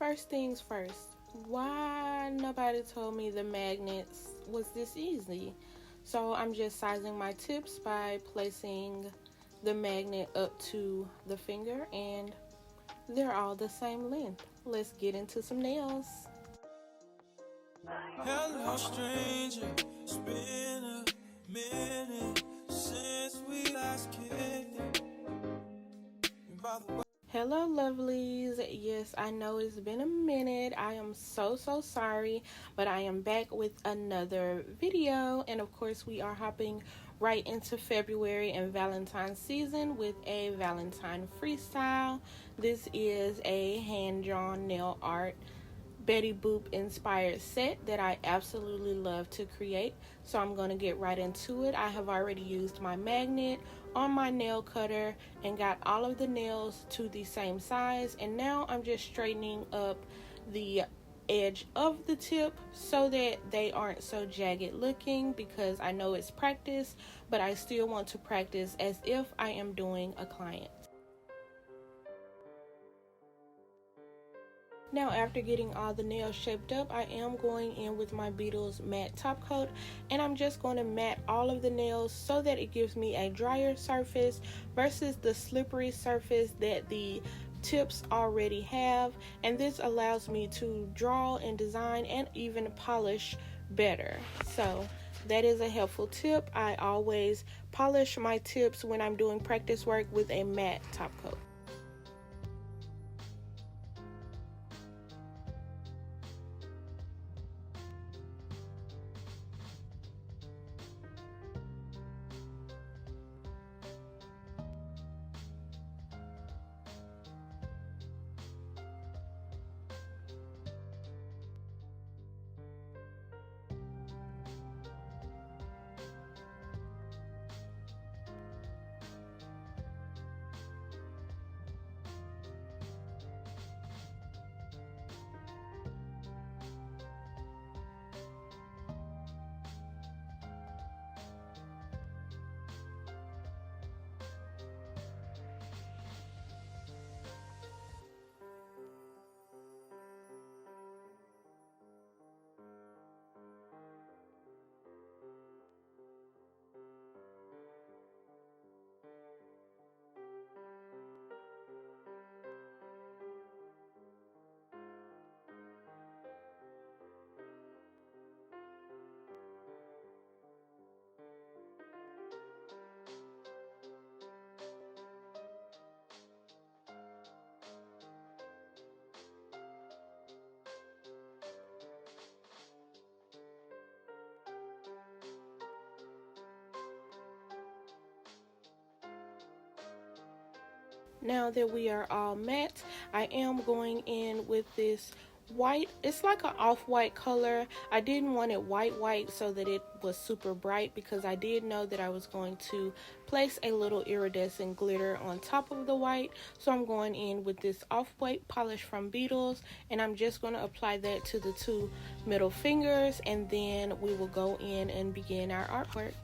First things first, why nobody told me the magnets was this easy? So I'm just sizing my tips by placing the magnet up to the finger, and they're all the same length. Let's get into some nails. Hello stranger, it's been a minute since we last kicked it. Hello lovelies. Yes, I know it's been a minute. I am so sorry, but I am back with another video, and of course we are hopping right into February and Valentine's season with a Valentine freestyle. This is a hand-drawn nail art Betty Boop inspired set that I absolutely love to create. So I'm going to get right into it. I have already used my magnet on my nail cutter and got all of the nails to the same size, and now I'm just straightening up the edge of the tip so that they aren't so jagged looking, because I know it's practice, but I still want to practice as if I am doing a client. Now, after getting all the nails shaped up, I am going in with my Beetles matte top coat, and I'm just going to matte all of the nails so that it gives me a drier surface versus the slippery surface that the tips already have, and this allows me to draw and design and even polish better. So that is a helpful tip. I always polish my tips when I'm doing practice work with a matte top coat. Now that we are all matte, I am going in with this white. It's like an off-white color. I didn't want it white so that it was super bright, because I did know that I was going to place a little iridescent glitter on top of the white. So I'm going in with this off-white polish from Beetles, and I'm just going to apply that to the two middle fingers, and then we will go in and begin our artwork.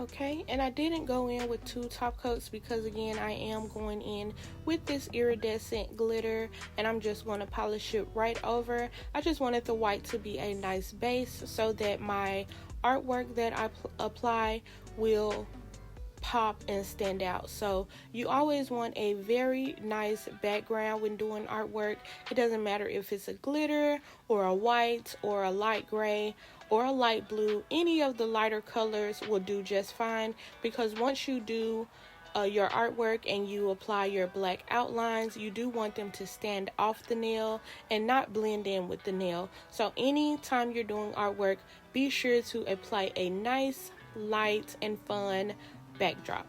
Okay, and I didn't go in with 2 top coats because again I am going in with this iridescent glitter, and I'm just going to polish it right over. I just wanted the white to be a nice base so that my artwork that I apply will pop and stand out. So you always want a very nice background when doing artwork. It doesn't matter if it's a glitter or a white or a light gray or a light blue. Any of the lighter colors will do just fine, because once you do your artwork and you apply your black outlines, you do want them to stand off the nail and not blend in with the nail. So anytime you're doing artwork, be sure to apply a nice, light, and fun backdrop.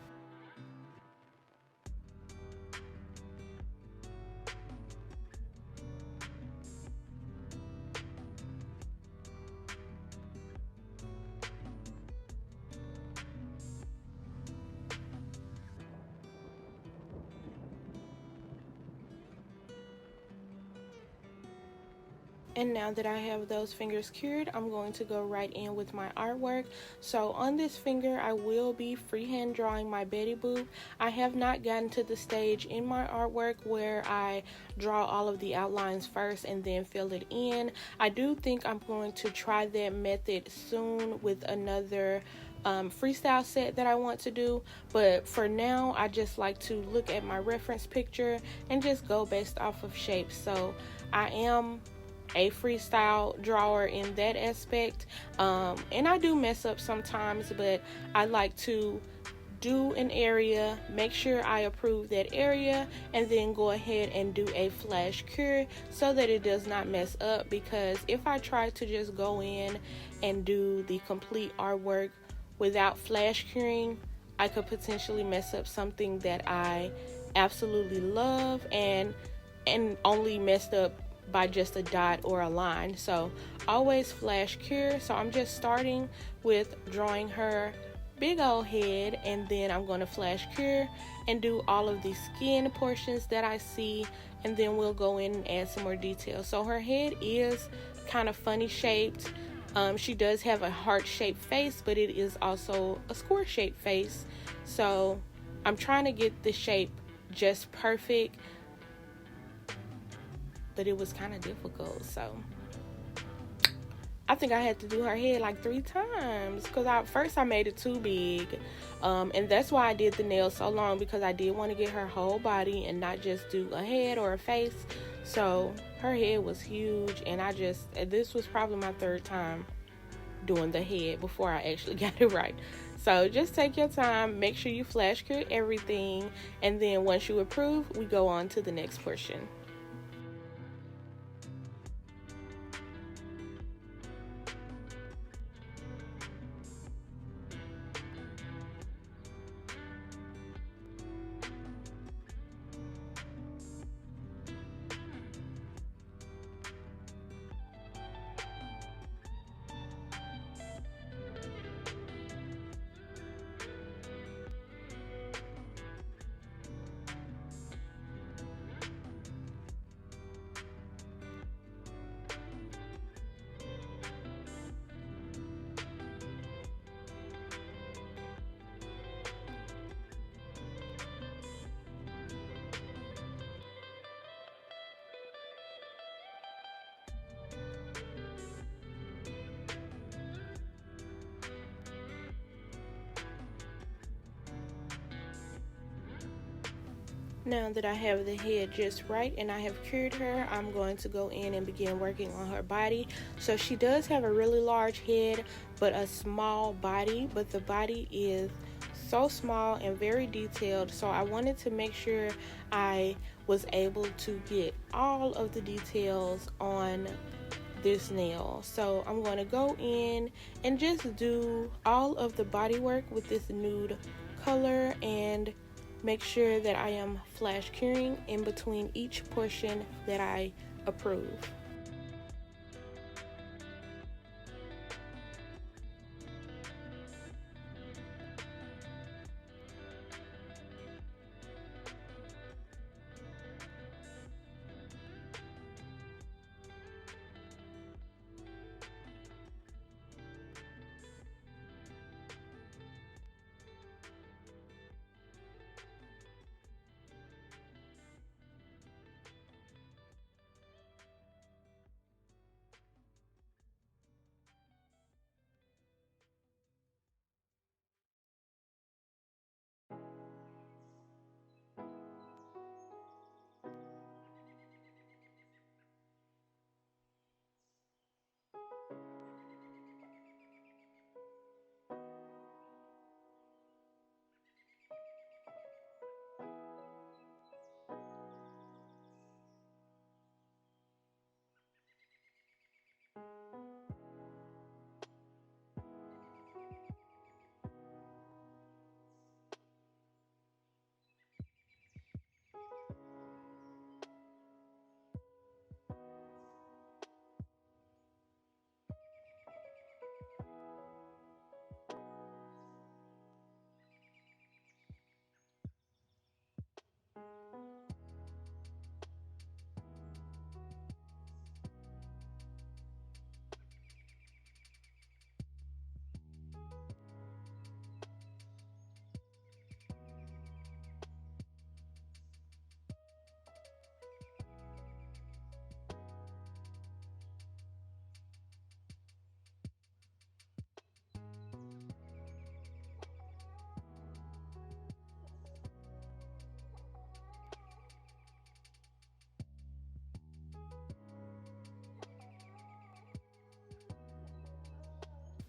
And now that I have those fingers cured, I'm going to go right in with my artwork. So on this finger, I will be freehand drawing my Betty Boop. I have not gotten to the stage in my artwork where I draw all of the outlines first and then fill it in. I do think I'm going to try that method soon with another freestyle set that I want to do, but for now I just like to look at my reference picture and just go based off of shapes. So I am a freestyle drawer in that aspect, and I do mess up sometimes, but I like to do an area, make sure I approve that area, and then go ahead and do a flash cure so that it does not mess up. Because if I try to just go in and do the complete artwork without flash curing, I could potentially mess up something that I absolutely love and only messed up by just a dot or a line. So always flash cure. So I'm just starting with drawing her big old head, and then I'm going to flash cure and do all of the skin portions that I see, and then we'll go in and add some more detail. So her head is kind of funny shaped. She does have a heart-shaped face, but it is also a square-shaped face. So I'm trying to get the shape just perfect, but it was kind of difficult. So I think I had to do her head like 3 times because first I made it too big, and that's why I did the nails so long, because I did want to get her whole body and not just do a head or a face. So her head was huge, and this was probably my 3rd time doing the head before I actually got it right. So just take your time, make sure you flash cure everything, and then once you approve, we go on to the next portion. Now that I have the head just right and I have cured her, I'm going to go in and begin working on her body. So she does have a really large head but a small body, but the body is so small and very detailed. So I wanted to make sure I was able to get all of the details on this nail. So I'm going to go in and just do all of the body work with this nude color and make sure that I am flash curing in between each portion that I approve.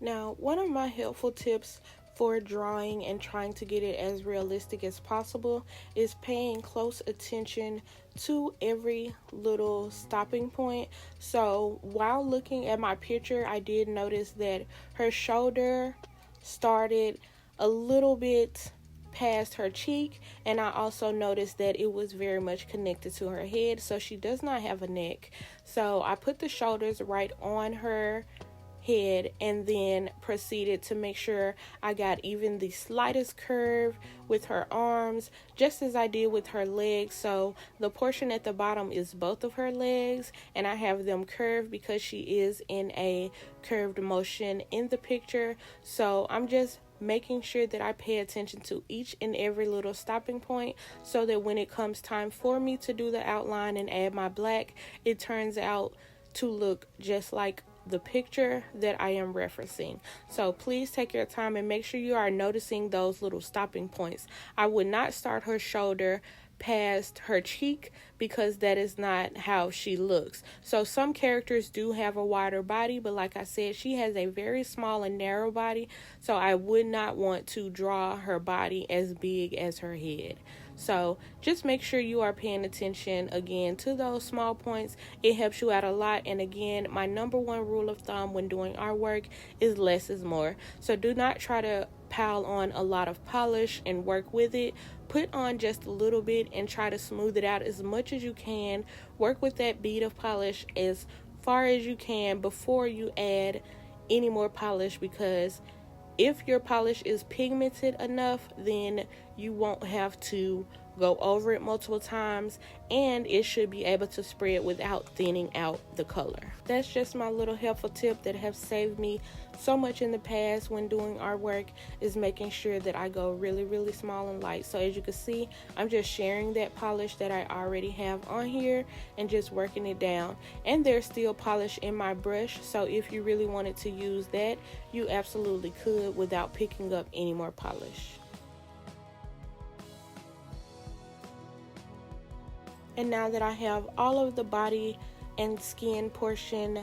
Now, one of my helpful tips for drawing and trying to get it as realistic as possible is paying close attention to every little stopping point. So while looking at my picture, I did notice that her shoulder started a little bit past her cheek, and I also noticed that it was very much connected to her head, so she does not have a neck. So I put the shoulders right on her head and then proceeded to make sure I got even the slightest curve with her arms, just as I did with her legs. So the portion at the bottom is both of her legs, and I have them curved because she is in a curved motion in the picture. So I'm just making sure that I pay attention to each and every little stopping point, so that when it comes time for me to do the outline and add my black, it turns out to look just like the picture that I am referencing. So please take your time and make sure you are noticing those little stopping points. I would not start her shoulder past her cheek because that is not how she looks. So some characters do have a wider body, but like I said, she has a very small and narrow body, so I would not want to draw her body as big as her head. So just make sure you are paying attention again to those small points. It helps you out a lot. And again, my number one rule of thumb when doing artwork is less is more. So do not try to pile on a lot of polish and work with it. Put on just a little bit and try to smooth it out as much as you can. Work with that bead of polish as far as you can before you add any more polish, because if your polish is pigmented enough, then you won't have to go over it multiple times, and it should be able to spread without thinning out the color. That's just my little helpful tip that has saved me so much in the past when doing artwork, is making sure that I go really small and light. So as you can see, I'm just sharing that polish that I already have on here and just working it down. And there's still polish in my brush, so if you really wanted to use that, you absolutely could without picking up any more polish. And now that I have all of the body and skin portion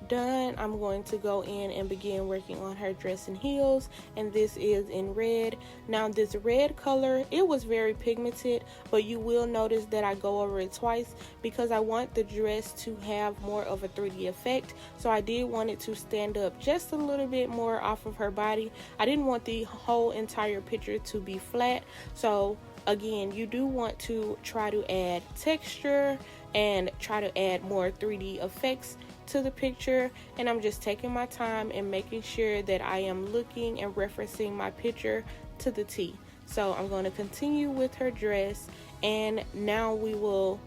done, I'm going to go in and begin working on her dress and heels, and this is in red. Now this red color, it was very pigmented, but you will notice that I go over it twice because I want the dress to have more of a 3D effect. So I did want it to stand up just a little bit more off of her body. I didn't want the whole entire picture to be flat. So again, you do want to try to add texture and try to add more 3D effects to the picture, and I'm just taking my time and making sure that I am looking and referencing my picture to the T. So I'm going to continue with her dress, and now we will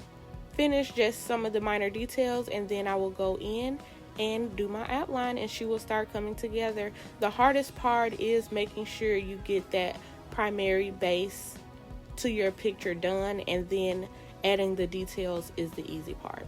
finish just some of the minor details, and then I will go in and do my outline and she will start coming together. The hardest part is making sure you get that primary base to your picture done, and then adding the details is the easy part.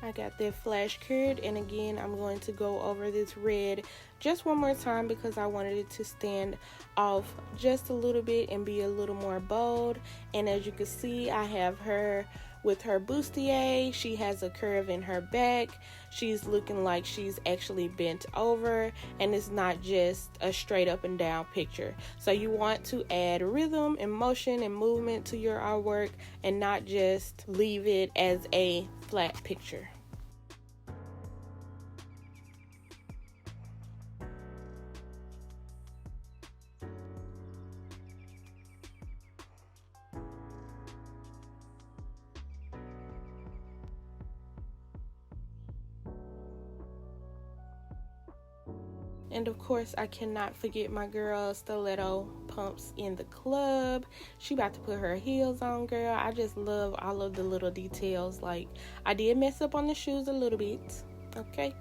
I got that flash cured, and again I'm going to go over this red just one more time because I wanted it to stand off just a little bit and be a little more bold. And as you can see, I have her with her bustier. She has a curve in her back. She's looking like she's actually bent over, and it's not just a straight up and down picture. So you want to add rhythm and motion and movement to your artwork and not just leave it as a flat picture. And of course, I cannot forget my girl stiletto pumps in the club. She about to put her heels on, girl. I just love all of the little details. Like, I did mess up on the shoes a little bit, okay?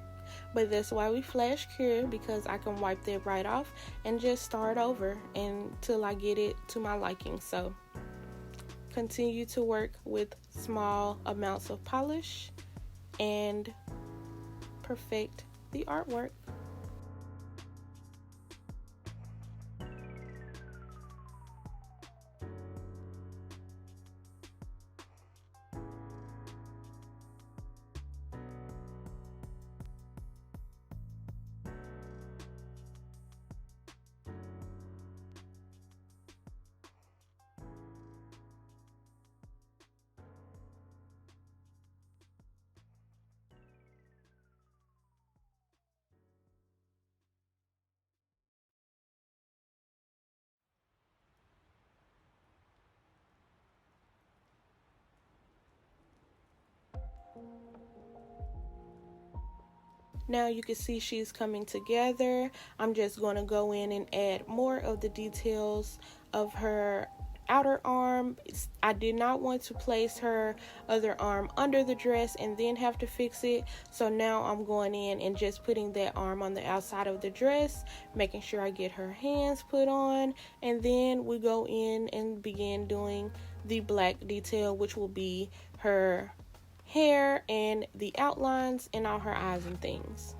But that's why we flash cure, because I can wipe that right off and just start over until I get it to my liking. So continue to work with small amounts of polish and perfect the artwork. Now you can see she's coming together. I'm just going to go in and add more of the details of her outer arm. I did not want to place her other arm under the dress and then have to fix it. So now I'm going in and just putting that arm on the outside of the dress, making sure I get her hands put on, and then we go in and begin doing the black detail, which will be her hair and the outlines and all her eyes and things.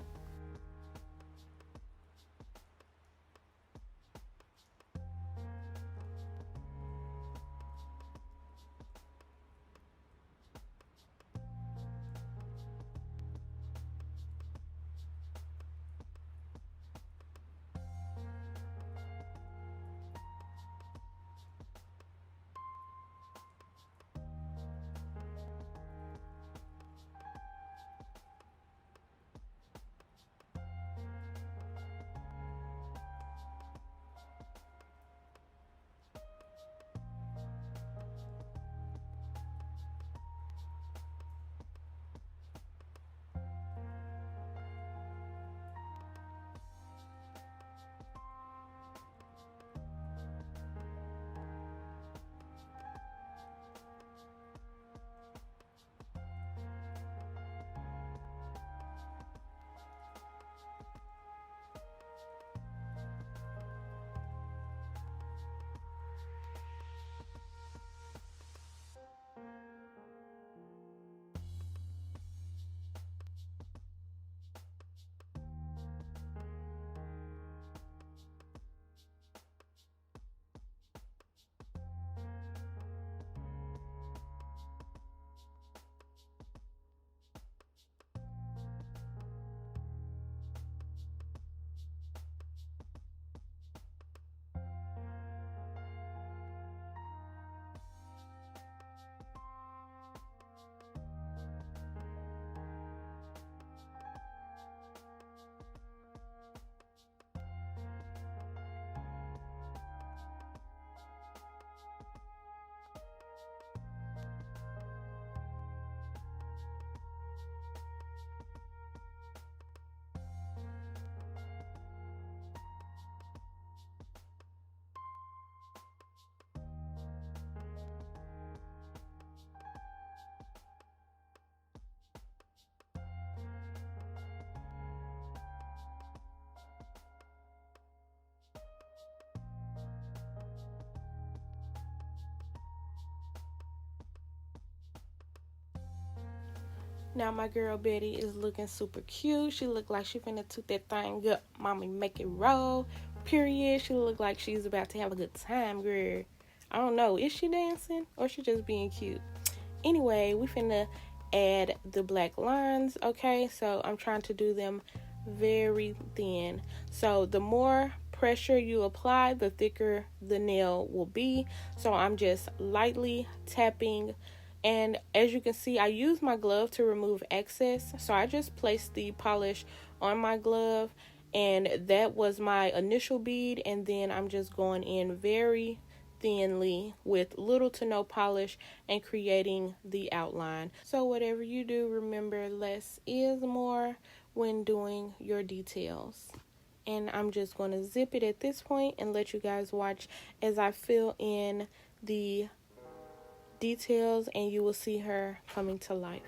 Now my girl Betty is looking super cute. She look like she finna toot that thing up. Mommy, make it roll. Period. She look like she's about to have a good time, girl. I don't know. Is she dancing or she just being cute? Anyway, we finna add the black lines. Okay, so I'm trying to do them very thin. So the more pressure you apply, the thicker the nail will be. So I'm just lightly tapping, and as you can see, I use my glove to remove excess. So I just placed the polish on my glove, and that was my initial bead, and then I'm just going in very thinly with little to no polish and creating the outline. So whatever you do, remember less is more when doing your details. And I'm just going to zip it at this point and let you guys watch as I fill in the details, and you will see her coming to life.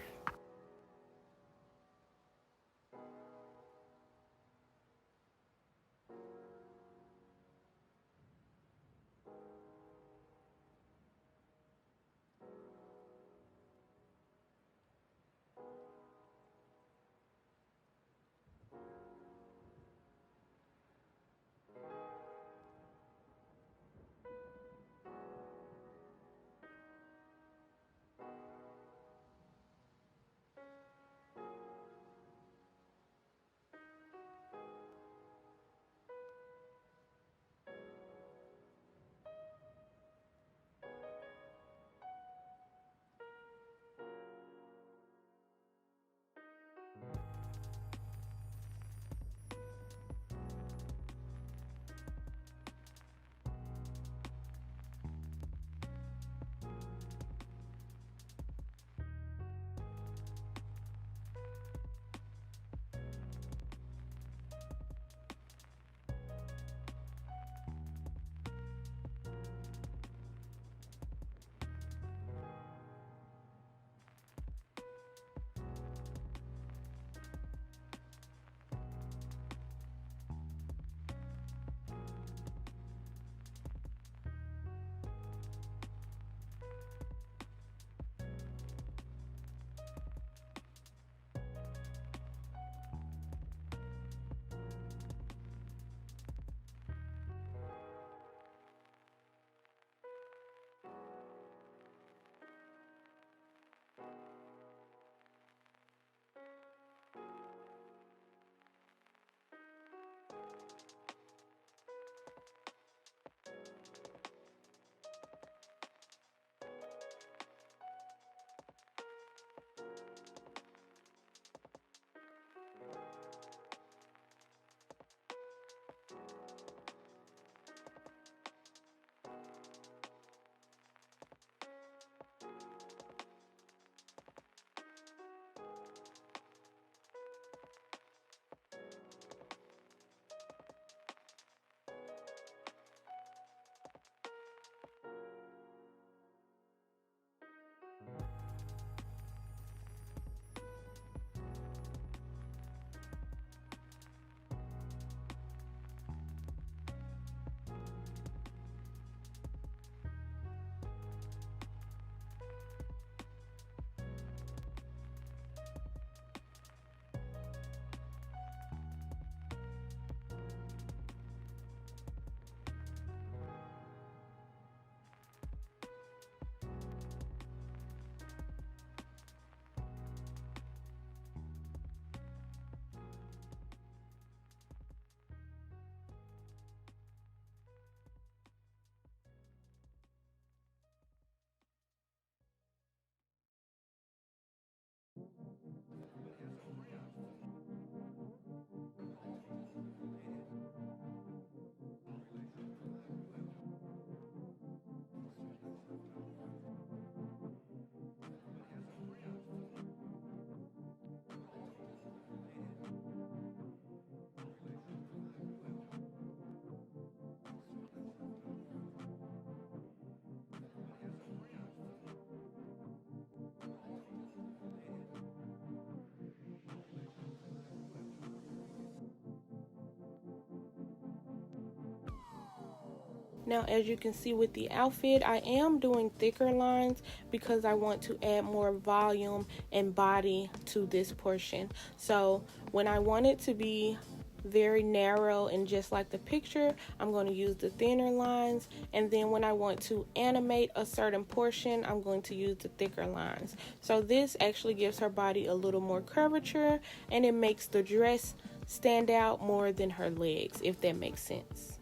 Now, as you can see with the outfit, I am doing thicker lines because I want to add more volume and body to this portion. So when I want it to be very narrow and just like the picture, I'm going to use the thinner lines, and then when I want to animate a certain portion, I'm going to use the thicker lines. So this actually gives her body a little more curvature, and it makes the dress stand out more than her legs, if that makes sense.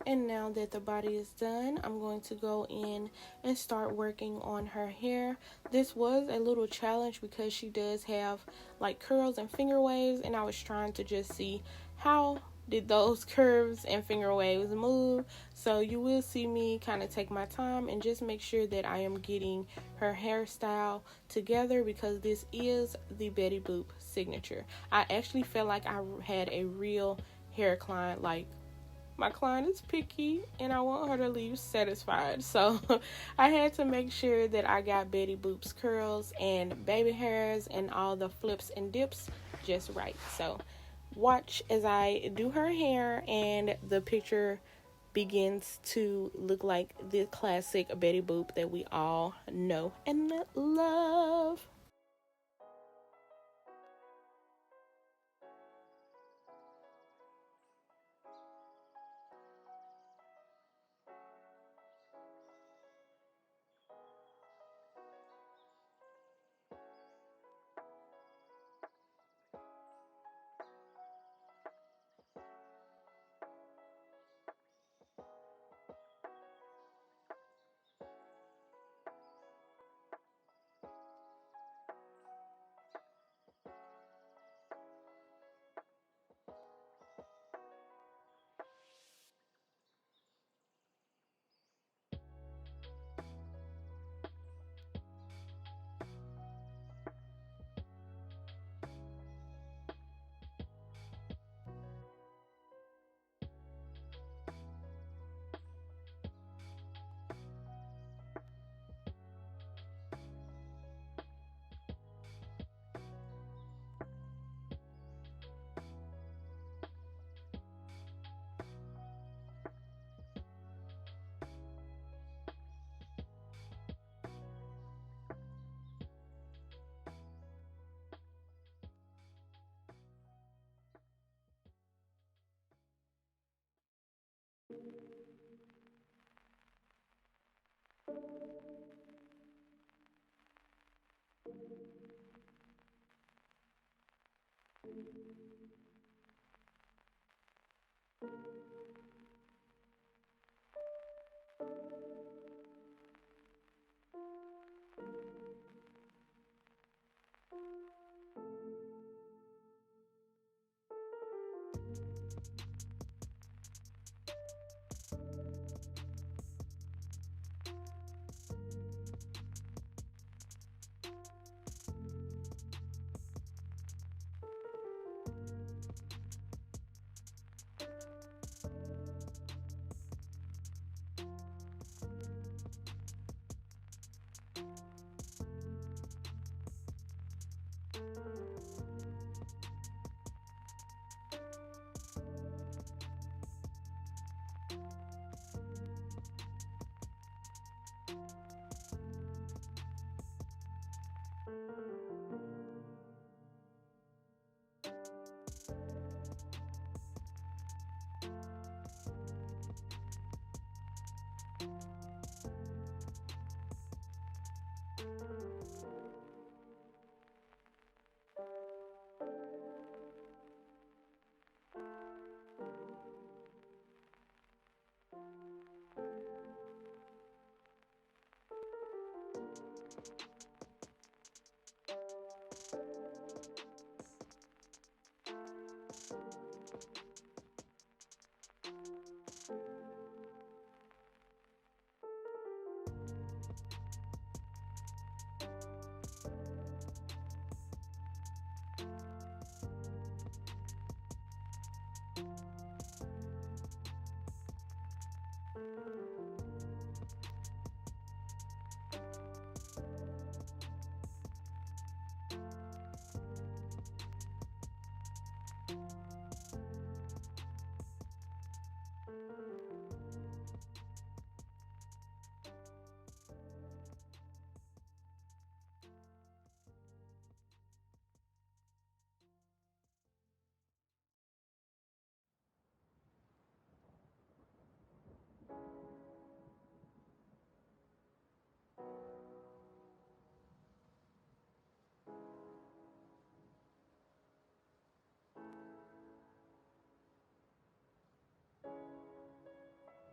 And now that the body is done, I'm going to go in and start working on her hair. This was a little challenge because she does have like curls and finger waves, and I was trying to just see how did those curves and finger waves move. So you will see me kind of take my time and just make sure that I am getting her hairstyle together, because this is the Betty Boop signature. I actually felt like I had a real hair client. Like, my client is picky and I want her to leave satisfied. So I had to make sure that I got Betty Boop's curls and baby hairs and all the flips and dips just right. So watch as I do her hair and the picture begins to look like the classic Betty Boop that we all know and love.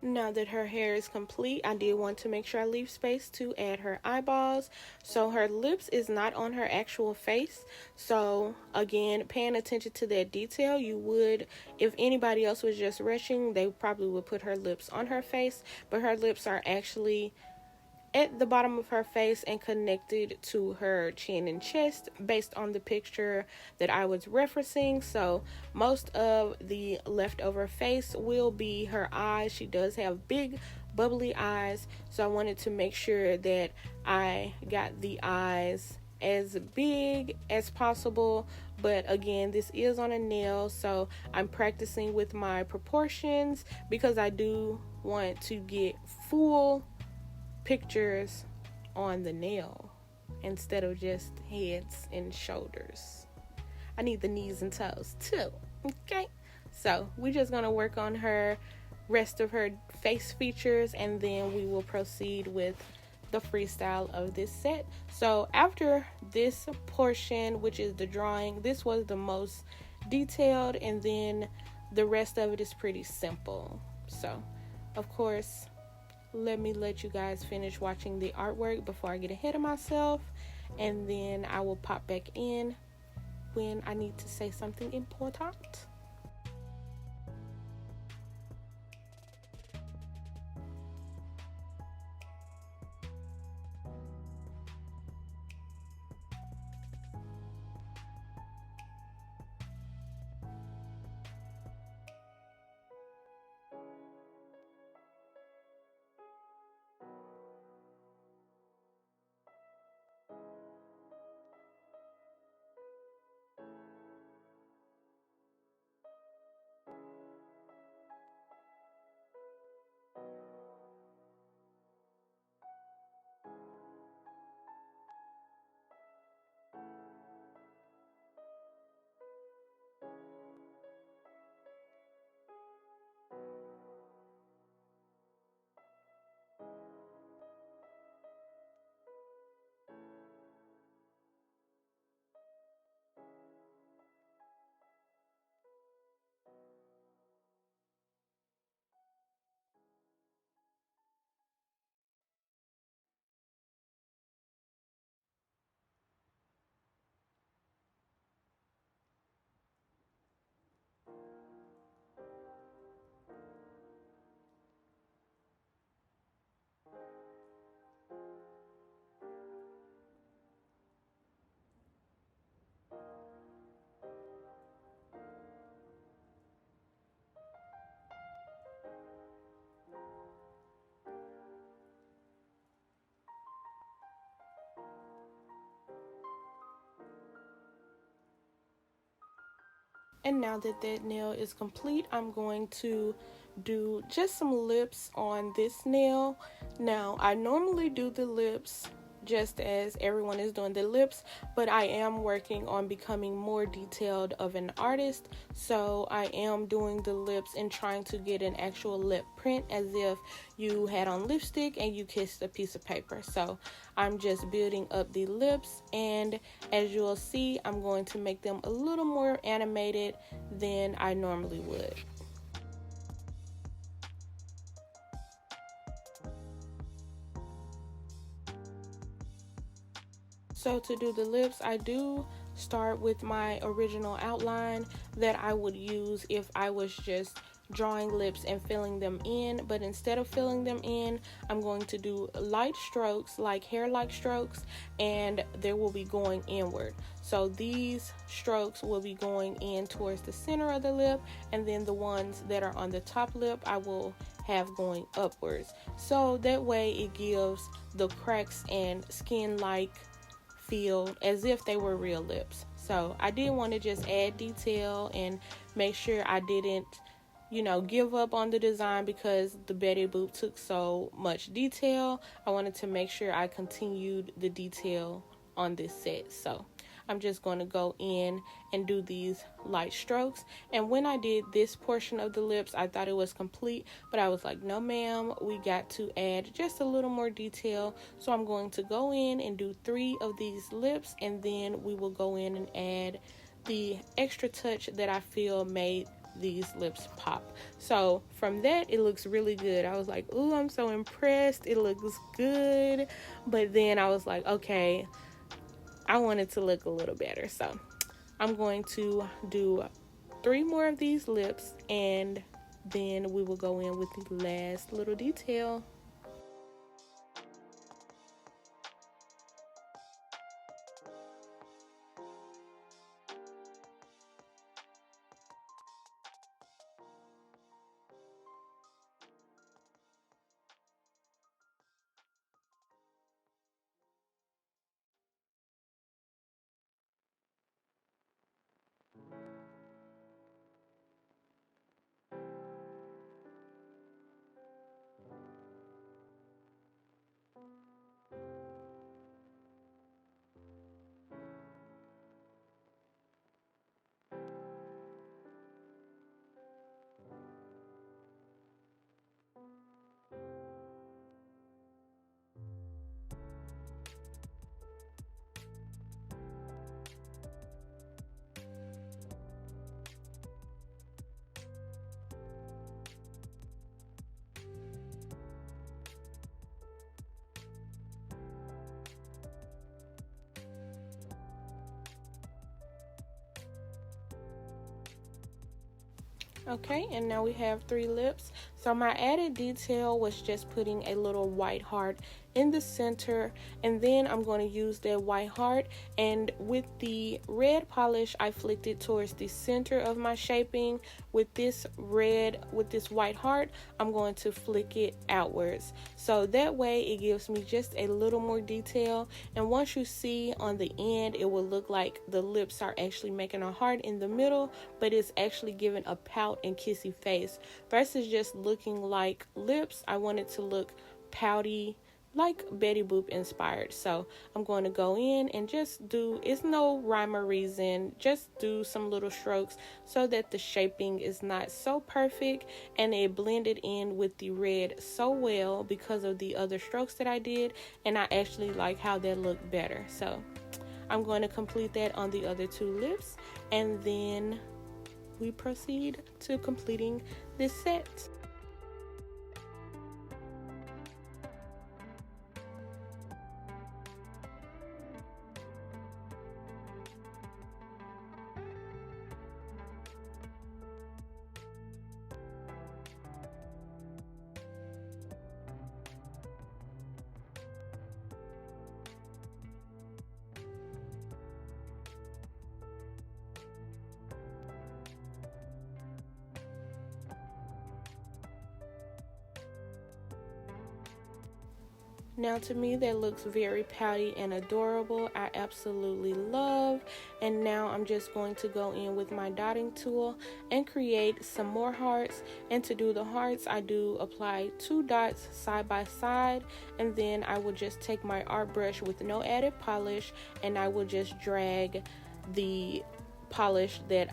Now that her hair is complete, I did want to make sure I leave space to add her eyeballs. So her lips is not on her actual face. So again, paying attention to that detail, you would, if anybody else was just rushing, they probably would put her lips on her face. But her lips are actually at the bottom of her face and connected to her chin and chest based on the picture that I was referencing. So most of the leftover face will be her eyes. She does have big bubbly eyes, so I wanted to make sure that I got the eyes as big as possible. But again, this is on a nail, so I'm practicing with my proportions because I do want to get full pictures on the nail instead of just heads and shoulders. I need the knees and toes too. Okay, so we're just gonna work on her rest of her face features, and then we will proceed with the freestyle of this set. So after this portion, which is the drawing, this was the most detailed, and then the rest of it is pretty simple. So of course, let me let you guys finish watching the artwork before I get ahead of myself, and then I will pop back in when I need to say something important. And now that that nail is complete, I'm going to do just some lips on this nail. Now, I normally do the lips just as everyone is doing the lips, but I am working on becoming more detailed of an artist. So I am doing the lips and trying to get an actual lip print as if you had on lipstick and you kissed a piece of paper. So I'm just building up the lips, and as you'll see, I'm going to make them a little more animated than I normally would. So to do the lips, I do start with my original outline that I would use if I was just drawing lips and filling them in. But instead of filling them in, I'm going to do light strokes, like hair-like strokes, and they will be going inward. So these strokes will be going in towards the center of the lip, and then the ones that are on the top lip, I will have going upwards. So that way it gives the cracks and skin-like feel as if they were real lips. So I did want to just add detail and make sure I didn't, give up on the design because the Betty Boop took so much detail. I wanted to make sure I continued the detail on this set. So I'm just going to go in and do these light strokes. And when I did this portion of the lips, I thought it was complete, but I was like, no ma'am, we got to add just a little more detail. So I'm going to go in and do 3 of these lips, and then we will go in and add the extra touch that I feel made these lips pop. So from that, it looks really good. I was like, ooh, I'm so impressed. It looks good. But then I was like, okay, I want it to look a little better. So I'm going to do 3 more of these lips, and then we will go in with the last little detail. Okay, and now we have 3 lips. So my added detail was just putting a little white heart in the center, and then I'm going to use that white heart, and with the red polish I flicked it towards the center of my shaping. With this white heart, I'm going to flick it outwards, so that way it gives me just a little more detail. And once you see on the end, it will look like the lips are actually making a heart in the middle, but it's actually giving a pout and kissy face versus just looking like lips. I want it to look pouty, like Betty Boop inspired. So I'm going to go in and just do, it's no rhyme or reason, just do some little strokes so that the shaping is not so perfect, and it blended in with the red so well because of the other strokes that I did, and I actually like how that looked better. So I'm going to complete that on the other 2 lips, and then we proceed to completing this set. Now to me that looks very pouty and adorable. I absolutely love. And now I'm just going to go in with my dotting tool and create some more hearts. And to do the hearts, I do apply 2 dots side by side, and then I will just take my art brush with no added polish, and I will just drag the polish that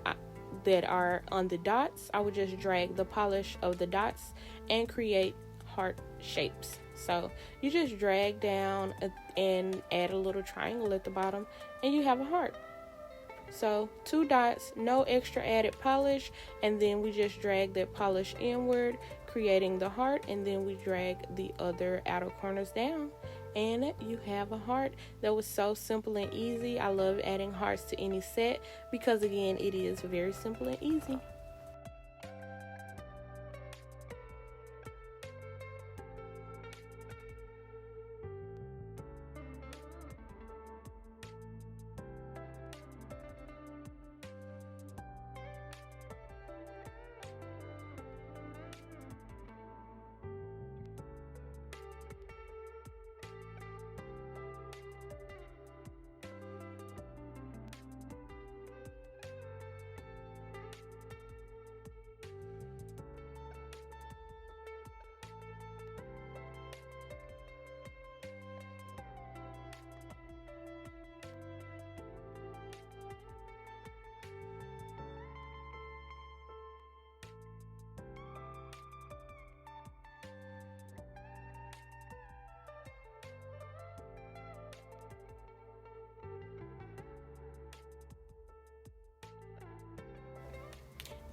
are on the dots. I would just drag the polish of the dots and create heart shapes. So you just drag down and add a little triangle at the bottom, and you have a heart. So 2 dots, no extra added polish, and then we just drag that polish inward, creating the heart, and then we drag the other outer corners down, and you have a heart. That was so simple and easy. I love adding hearts to any set because, again, it is very simple and easy.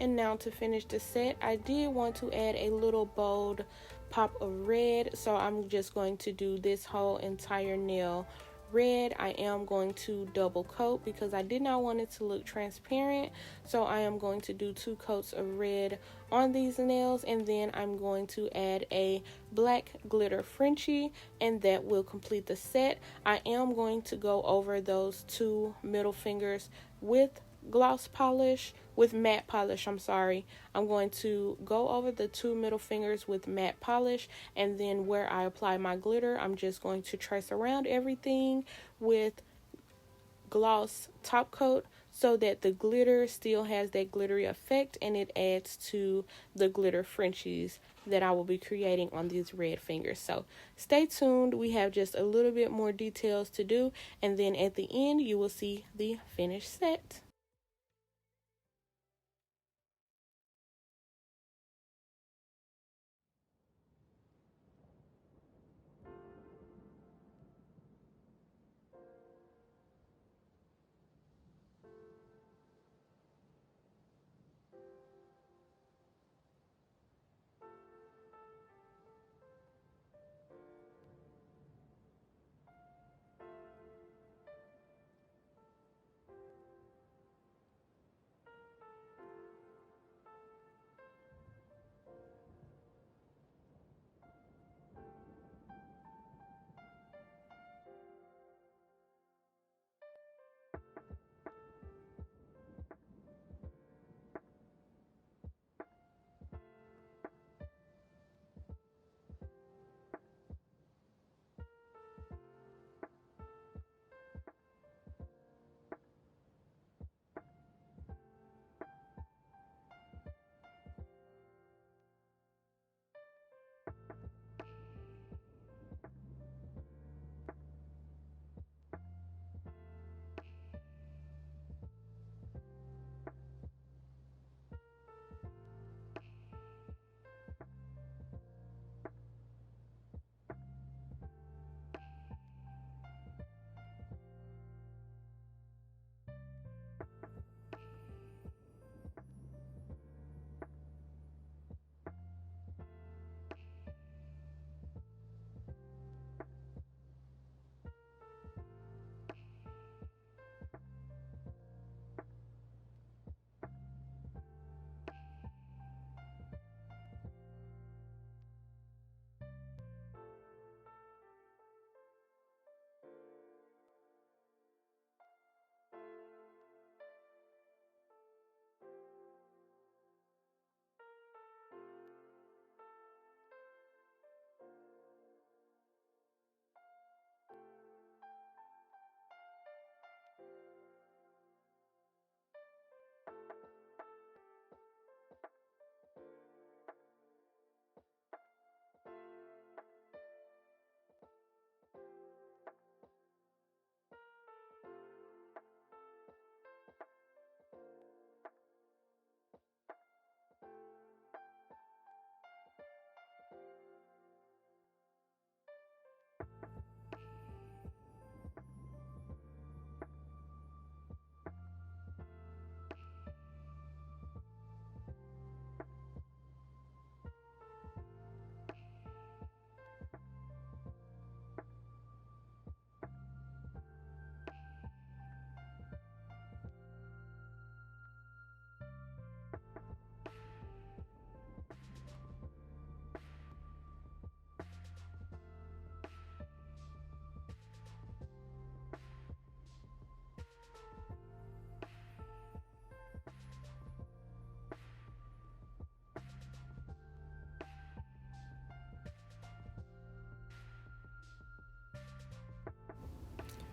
And now to finish the set, I did want to add a little bold pop of red, so I'm just going to do this whole entire nail red. I am going to double coat because I did not want it to look transparent, so I am going to do 2 coats of red on these nails, and then I'm going to add a black glitter Frenchie, and that will complete the set. I am going to go over those 2 middle fingers with gloss polish, with matte polish, I'm sorry. I'm going to go over the 2 middle fingers with matte polish, and then where I apply my glitter, I'm just going to trace around everything with gloss top coat so that the glitter still has that glittery effect, and it adds to the glitter Frenchies that I will be creating on these red fingers. So stay tuned. We have just a little bit more details to do, and then at the end you will see the finished set.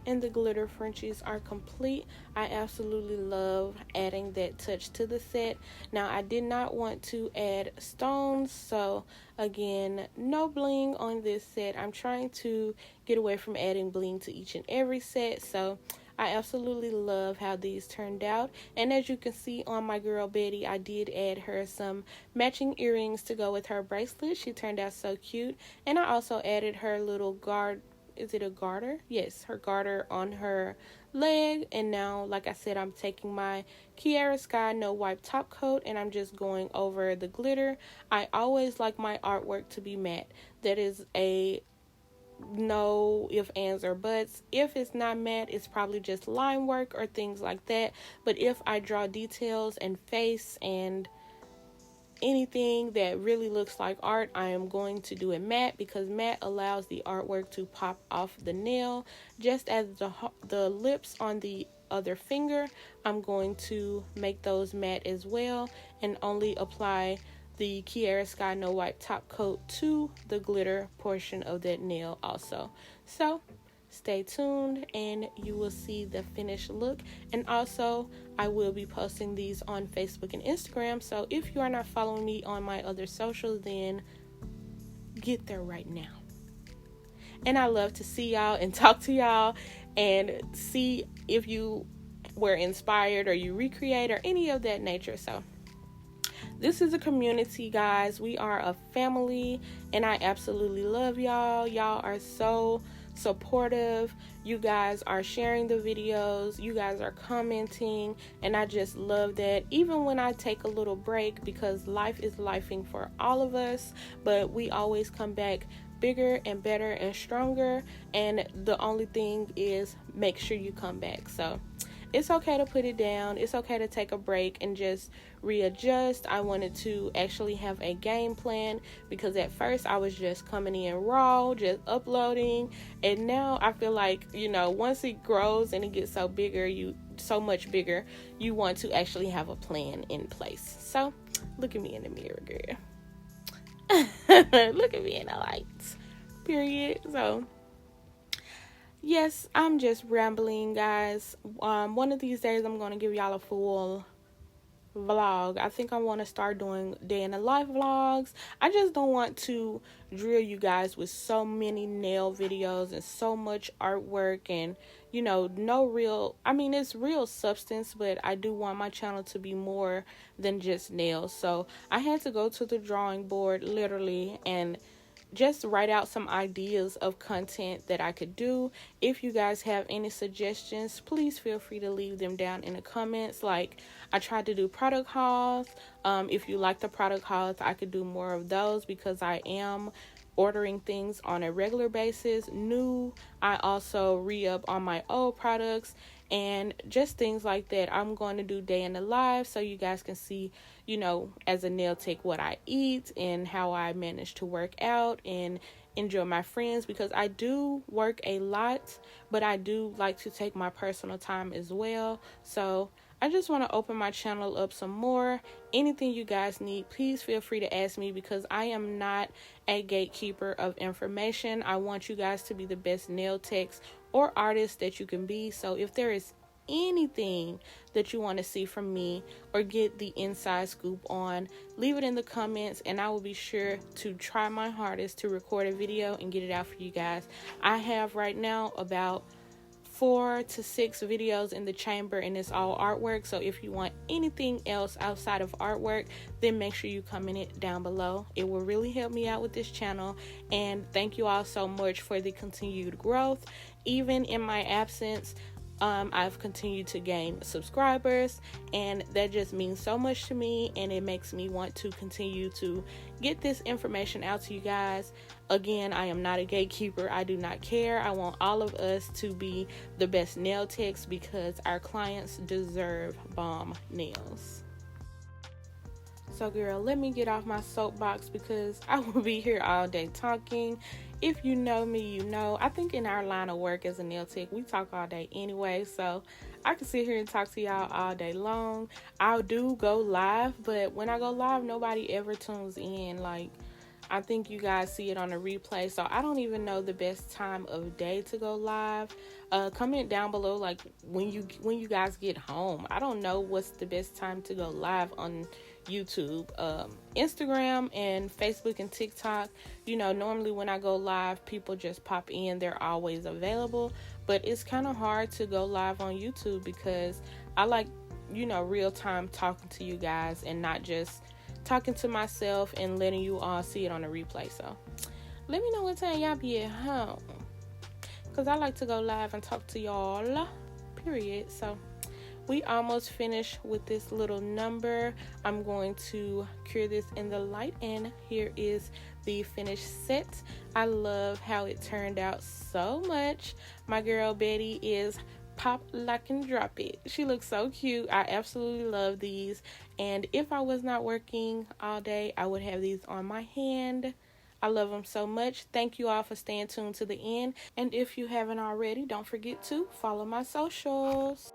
And the glitter Frenchies are complete. I absolutely love adding that touch to the set. Now, I did not want to add stones, so again, no bling on this set. I'm trying to get away from adding bling to each and every set, so I absolutely love how these turned out. And as you can see on my girl Betty, I did add her some matching earrings to go with her bracelet. She turned out so cute. And I also added her little guard is it a garter? Yes, her garter on her leg. And now, like I said, I'm taking my Kiara Sky No Wipe top coat and I'm just going over the glitter. I always like my artwork to be matte. That is a no if, ands, or buts. If it's not matte, it's probably just line work or things like that. But if I draw details and face and anything that really looks like art, I am going to do it matte, because matte allows the artwork to pop off the nail. Just as the lips on the other finger, I'm going to make those matte as well and only apply the Kiara Sky No Wipe top coat to the glitter portion of that nail also. So stay tuned and you will see the finished look. And also, I will be posting these on Facebook and Instagram. So if you are not following me on my other socials, then get there right now. And I love to see y'all and talk to y'all and see if you were inspired or you recreate or any of that nature. So this is a community, guys. We are a family and I absolutely love y'all. Y'all are so supportive. You guys are sharing the videos. You guys are commenting and I just love that. Even when I take a little break, because life is lifing for all of us, but we always come back bigger and better and stronger, and the only thing is make sure you come back. So it's okay to put it down. It's okay to take a break and just readjust. I wanted to actually have a game plan, because at first I was just coming in raw, just uploading. And now I feel like, once it grows and it gets so much bigger, you want to actually have a plan in place. So look at me in the mirror, girl. Look at me in the lights. Period. So yes, I'm just rambling, guys. One of these days I'm going to give y'all a full vlog. I think I want to start doing day in the life vlogs. I just don't want to drill you guys with so many nail videos and so much artwork and no real, it's real substance, but I do want my channel to be more than just nails. So I had to go to the drawing board literally and just write out some ideas of content that I could do. If you guys have any suggestions, please feel free to leave them down in the comments. Like, I tried to do product hauls. If you like the product hauls, I could do more of those, because I am ordering things on a regular basis. I also re-up on my old products and just things like that. I'm going to do day in the life so you guys can see, as a nail tech, what I eat and how I manage to work out and enjoy my friends, because I do work a lot, but I do like to take my personal time as well. So I just want to open my channel up some more. Anything you guys need, please feel free to ask me, because I am not a gatekeeper of information. I want you guys to be the best nail techs or artists that you can be. So if there is anything that you want to see from me or get the inside scoop on, leave it in the comments and I will be sure to try my hardest to record a video and get it out for you guys. I have right now about 4 to 6 videos in the chamber and it's all artwork. So if you want anything else outside of artwork, then make sure you comment it down below. It will really help me out with this channel, and thank you all so much for the continued growth. Even in my absence, I've continued to gain subscribers, and that just means so much to me, and it makes me want to continue to get this information out to you guys. Again, I am not a gatekeeper. I do not care. I want all of us to be the best nail techs, because our clients deserve bomb nails. So girl, let me get off my soapbox, because I will be here all day talking. If you know me, you know. I think in our line of work as a nail tech, we talk all day anyway. So I can sit here and talk to y'all all day long. I do go live, but when I go live, nobody ever tunes in. Like, I think you guys see it on a replay. So I don't even know the best time of day to go live. Comment down below, like, when you guys get home. I don't know what's the best time to go live on YouTube. Instagram and Facebook and TikTok, normally when I go live, people just pop in. They're always available, but it's kind of hard to go live on YouTube, because I like, real time talking to you guys and not just talking to myself and letting you all see it on a replay. So let me know what time y'all be at home. because I like to go live and talk to y'all, period. So we almost finished with this little number. I'm going to cure this in the light, and here is the finished set. I love how it turned out so much. My girl Betty is pop, lock, and drop it. She looks so cute. I absolutely love these, and if I was not working all day, I would have these on my hand. I love them so much. Thank you all for staying tuned to the end. And if you haven't already, don't forget to follow my socials.